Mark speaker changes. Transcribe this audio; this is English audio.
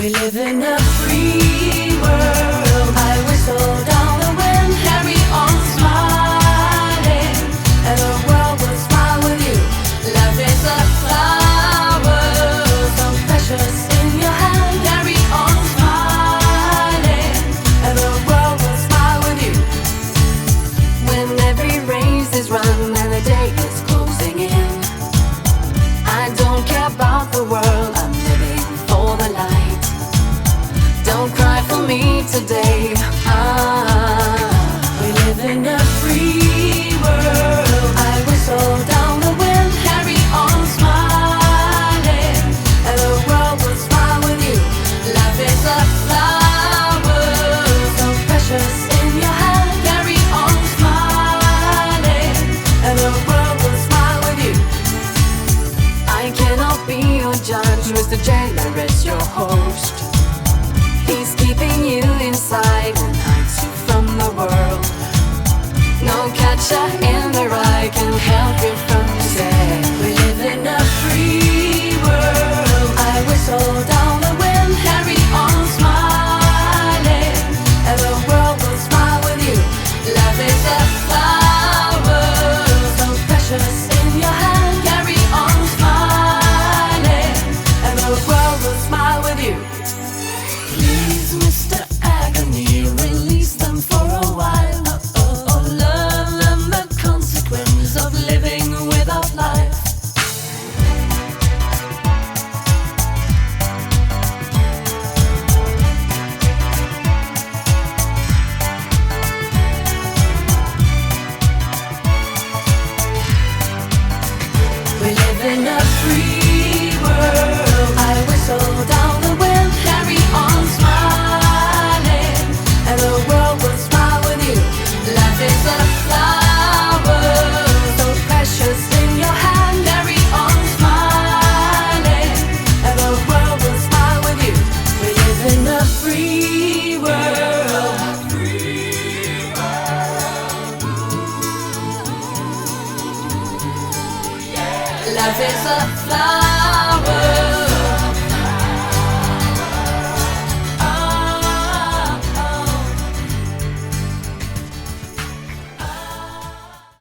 Speaker 1: We live in a free world. I whistle down the wind, carry on smiling, and the world will smile with you. Love is a flower, so precious in your hand. Carry on smiling, and the world will smile with you. When every race is run and the day is closing in, I don't care about the world, I'm living for the light. Don't cry for me today. We live in a free world. I whistle down the wind, carry on smiling, and the world will smile with you. Life is a flower, so precious in your hand. Carry on smiling, and the world will smile with you. I cannot be your judge, Mr. Jailer is your host. He's keeping you inside and hides you from the world. No catcher in the rye can help you from mistake. We live in a free world. I whistle down the wind, carry on smiling, and the world will smile with you. Love is a flower, so precious in your hand. Carry on smiling, and the world will smile with you. Please, Mr. Agony, release them for a while. Learn them the consequence of living without life. We live in a free world. I whistle down the wind, carry on smiling, and the world will smile with you. Life is a flower, so precious in your hand. Carry on smiling, and the world will smile with you. We live in a free world. Life is a flower,